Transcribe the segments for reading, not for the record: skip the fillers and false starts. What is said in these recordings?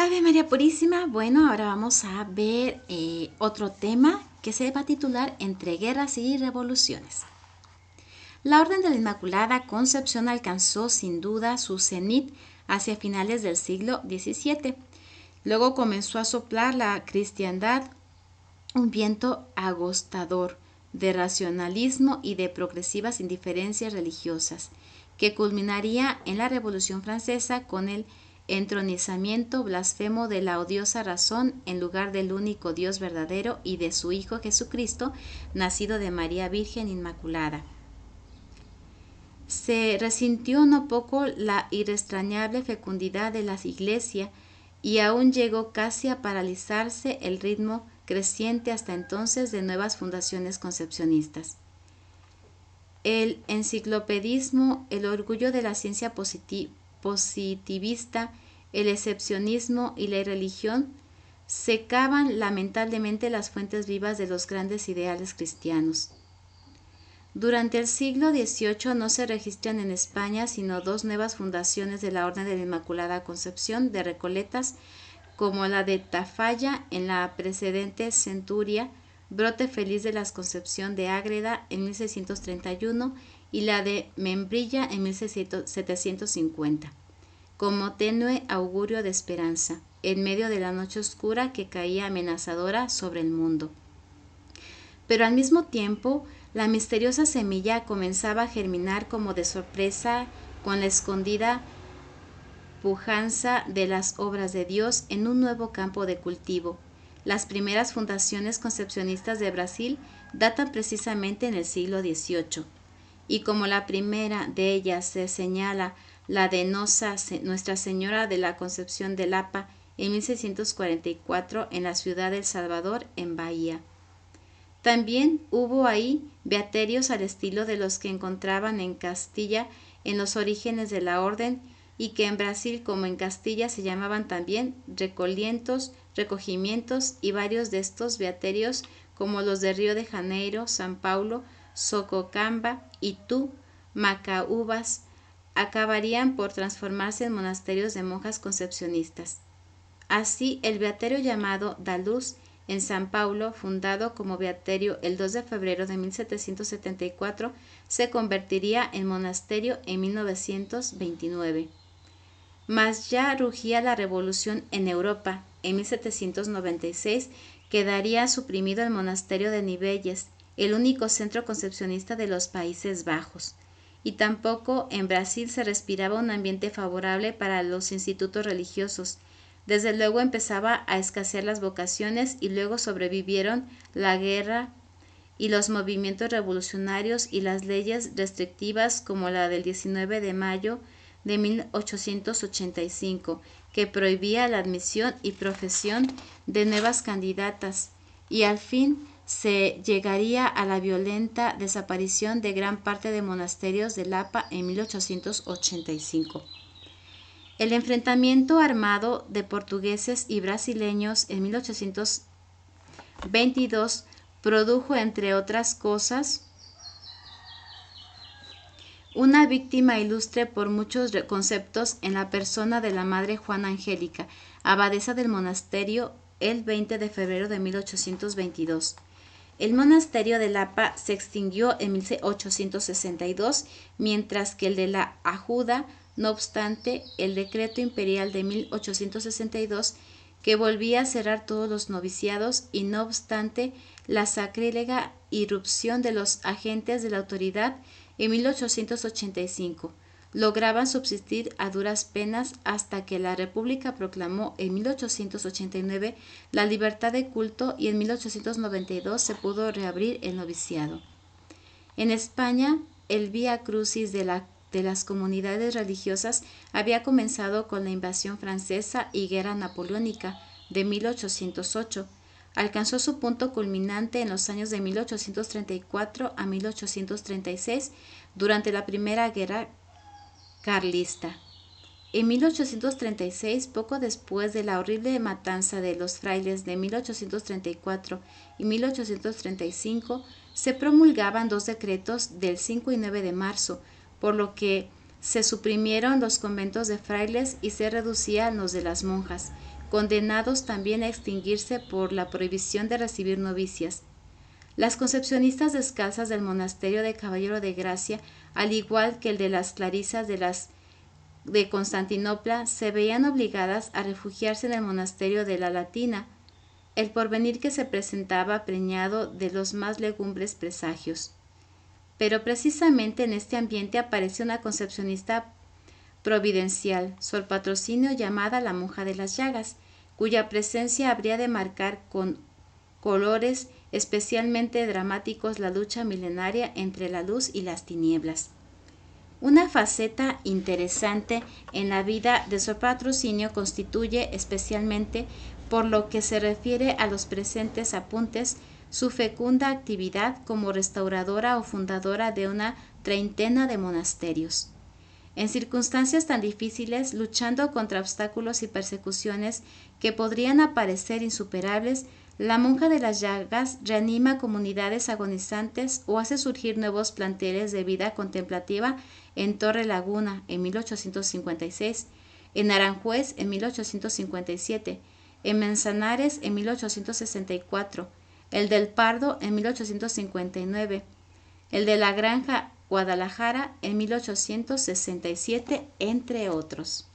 Ave María Purísima. Bueno, ahora vamos a ver otro tema que se va a titular Entre guerras y revoluciones. La Orden de la Inmaculada Concepción alcanzó sin duda su cenit hacia finales del siglo XVII. Luego comenzó a soplar la cristiandad un viento agostador de racionalismo y de progresivas indiferencias religiosas, que culminaría en la Revolución Francesa con el entronizamiento blasfemo de la odiosa razón en lugar del único Dios verdadero y de su Hijo Jesucristo, nacido de María Virgen Inmaculada. Se resintió no poco la irrestrañable fecundidad de la Iglesia y aún llegó casi a paralizarse el ritmo creciente hasta entonces de nuevas fundaciones concepcionistas. El enciclopedismo, el orgullo de la ciencia positivista, el excepcionismo y la irreligión secaban lamentablemente las fuentes vivas de los grandes ideales cristianos. Durante el siglo XVIII no se registran en España sino dos nuevas fundaciones de la Orden de la Inmaculada Concepción de Recoletas, como la de Tafalla en la precedente centuria, brote feliz de la Concepción de Ágreda en 1631 y la de Membrilla en 1750, como tenue augurio de esperanza, en medio de la noche oscura que caía amenazadora sobre el mundo. Pero al mismo tiempo, la misteriosa semilla comenzaba a germinar como de sorpresa con la escondida pujanza de las obras de Dios en un nuevo campo de cultivo. Las primeras fundaciones concepcionistas de Brasil datan precisamente en el siglo XVIII, y como la primera de ellas se señala la de Nuestra Señora de la Concepción de Lapa en 1644 en la ciudad de El Salvador, en Bahía. También hubo ahí beaterios al estilo de los que encontraban en Castilla en los orígenes de la orden y que en Brasil como en Castilla se llamaban también recogimientos y varios de estos beaterios como los de Río de Janeiro, San Paulo, Sococamba, Itu, Macaúbas, acabarían por transformarse en monasterios de monjas concepcionistas. Así, el beaterio llamado da Luz en San Paulo, fundado como beaterio el 2 de febrero de 1774, se convertiría en monasterio en 1929. Mas ya rugía la revolución en Europa. En 1796 quedaría suprimido el monasterio de Nivelles, el único centro concepcionista de los Países Bajos. Y tampoco en Brasil se respiraba un ambiente favorable para los institutos religiosos. Desde luego empezaba a escasear las vocaciones y luego sobrevivieron la guerra y los movimientos revolucionarios y las leyes restrictivas como la del 19 de mayo de 1885, que prohibía la admisión y profesión de nuevas candidatas, y al fin se llegaría a la violenta desaparición de gran parte de monasterios de Lapa en 1885. El enfrentamiento armado de portugueses y brasileños en 1822 produjo, entre otras cosas, una víctima ilustre por muchos conceptos en la persona de la Madre Juana Angélica, abadesa del monasterio, el 20 de febrero de 1822. El monasterio de Lapa se extinguió en 1862, mientras que el de la Ajuda, no obstante, el decreto imperial de 1862, que volvía a cerrar todos los noviciados, y no obstante la sacrílega irrupción de los agentes de la autoridad en 1885, lograban subsistir a duras penas hasta que la República proclamó en 1889 la libertad de culto y en 1892 se pudo reabrir el noviciado. En España, el Vía Crucis de las comunidades religiosas había comenzado con la invasión francesa y guerra napoleónica de 1808. Alcanzó su punto culminante en los años de 1834 a 1836 durante la Primera Guerra Carlista. En 1836, poco después de la horrible matanza de los frailes de 1834 y 1835, se promulgaban dos decretos del 5 y 9 de marzo, por lo que se suprimieron los conventos de frailes y se reducían los de las monjas, condenados también a extinguirse por la prohibición de recibir novicias. Las concepcionistas descalzas del monasterio de Caballero de Gracia, al igual que el de las clarisas de Constantinopla, se veían obligadas a refugiarse en el monasterio de la Latina, el porvenir que se presentaba preñado de los más legumbres presagios. Pero precisamente en este ambiente apareció una concepcionista providencial, Sor Patrocinio, llamada la monja de las llagas, cuya presencia habría de marcar con colores especialmente dramáticos la lucha milenaria entre la luz y las tinieblas. Una faceta interesante en la vida de Sor Patrocinio constituye, especialmente por lo que se refiere a los presentes apuntes, su fecunda actividad como restauradora o fundadora de una treintena de monasterios. En circunstancias tan difíciles, luchando contra obstáculos y persecuciones que podrían parecer insuperables, la monja de las llagas reanima comunidades agonizantes o hace surgir nuevos planteles de vida contemplativa en Torre Laguna en 1856, en Aranjuez en 1857, en Manzanares en 1864, el del Pardo en 1859, el de la Granja Guadalajara en 1867, entre otros.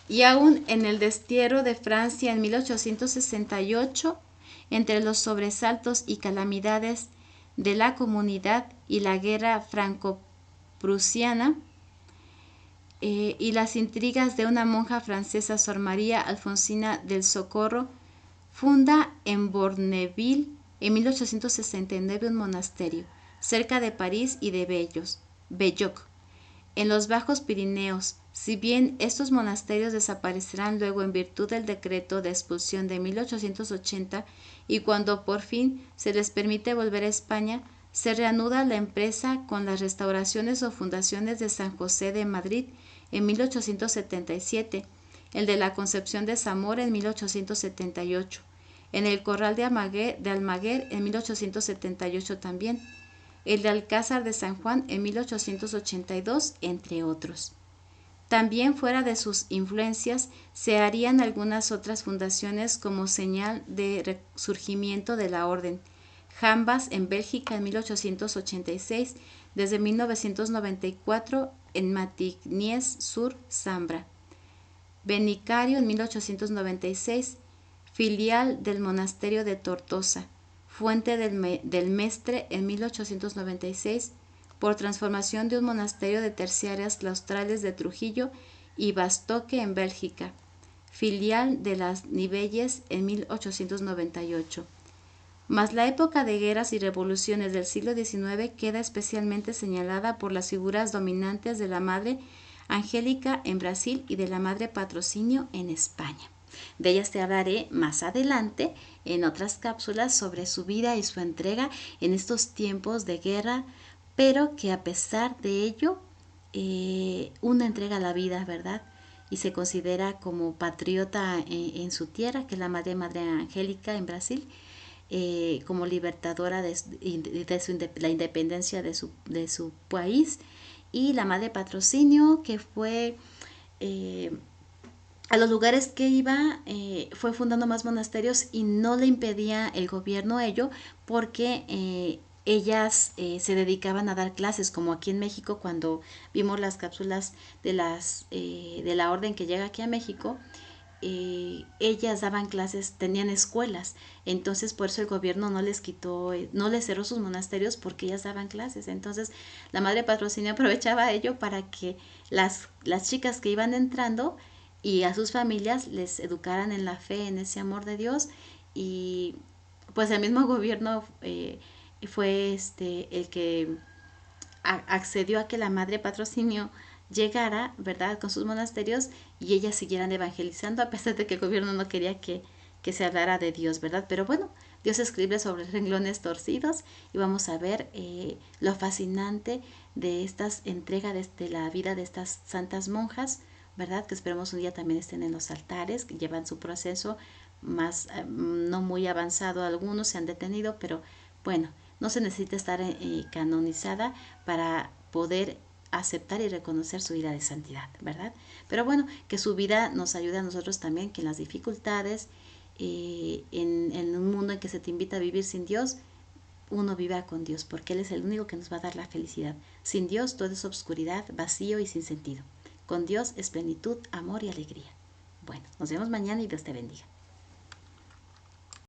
Y aún en el destierro de Francia en 1868, entre los sobresaltos y calamidades de la comunidad y la guerra franco-prusiana, y las intrigas de una monja francesa, Sor María Alfonsina del Socorro, funda en Bourneville en 1869 un monasterio, cerca de París y de Belloc, en los Bajos Pirineos. Si bien estos monasterios desaparecerán luego en virtud del decreto de expulsión de 1880 y cuando por fin se les permite volver a España, se reanuda la empresa con las restauraciones o fundaciones de San José de Madrid en 1877, el de la Concepción de Zamora en 1878, en el Corral de Almaguer en 1878 también, el de Alcázar de San Juan en 1882, entre otros. También fuera de sus influencias se harían algunas otras fundaciones como señal de resurgimiento de la orden. Jambas en Bélgica en 1886, desde 1994 en Matignies-sur-Sambre. Benicario en 1896, filial del monasterio de Tortosa. Fuente del Mestre en 1896, por transformación de un monasterio de terciarias claustrales de Trujillo y Bastoque en Bélgica, filial de las Nivelles en 1898. Mas la época de guerras y revoluciones del siglo XIX queda especialmente señalada por las figuras dominantes de la Madre Angélica en Brasil y de la Madre Patrocinio en España. De ellas te hablaré más adelante en otras cápsulas sobre su vida y su entrega en estos tiempos de guerra, pero que a pesar de ello, una entrega a la vida, ¿verdad? Y se considera como patriota en su tierra, que es la Madre Angélica en Brasil, como libertadora de la independencia de su país, y la Madre Patrocinio, que fue a los lugares que iba, fue fundando más monasterios y no le impedía el gobierno ello, porque ellas se dedicaban a dar clases, como aquí en México cuando vimos las cápsulas de la orden que llega aquí a México. Ellas daban clases, tenían escuelas, entonces por eso el gobierno no les quitó, no les cerró sus monasterios, porque ellas daban clases. Entonces la Madre Patrocinio aprovechaba ello para que las chicas que iban entrando y a sus familias les educaran en la fe, en ese amor de Dios. Y pues el mismo gobierno fue el que accedió a que la Madre Patrocinio llegara, ¿verdad?, con sus monasterios, y ellas siguieran evangelizando, a pesar de que el gobierno no quería que se hablara de Dios, ¿verdad? Pero bueno, Dios escribe sobre renglones torcidos, y vamos a ver lo fascinante de estas entregas de la vida de estas santas monjas, ¿verdad? Que esperemos un día también estén en los altares, que llevan su proceso más, no muy avanzado, algunos se han detenido, pero bueno, no se necesita estar canonizada para poder aceptar y reconocer su vida de santidad, ¿verdad? Pero bueno, que su vida nos ayude a nosotros también, que en las dificultades, en un mundo en que se te invita a vivir sin Dios, uno viva con Dios, porque Él es el único que nos va a dar la felicidad. Sin Dios todo es obscuridad, vacío y sin sentido. Con Dios es plenitud, amor y alegría. Bueno, nos vemos mañana y Dios te bendiga.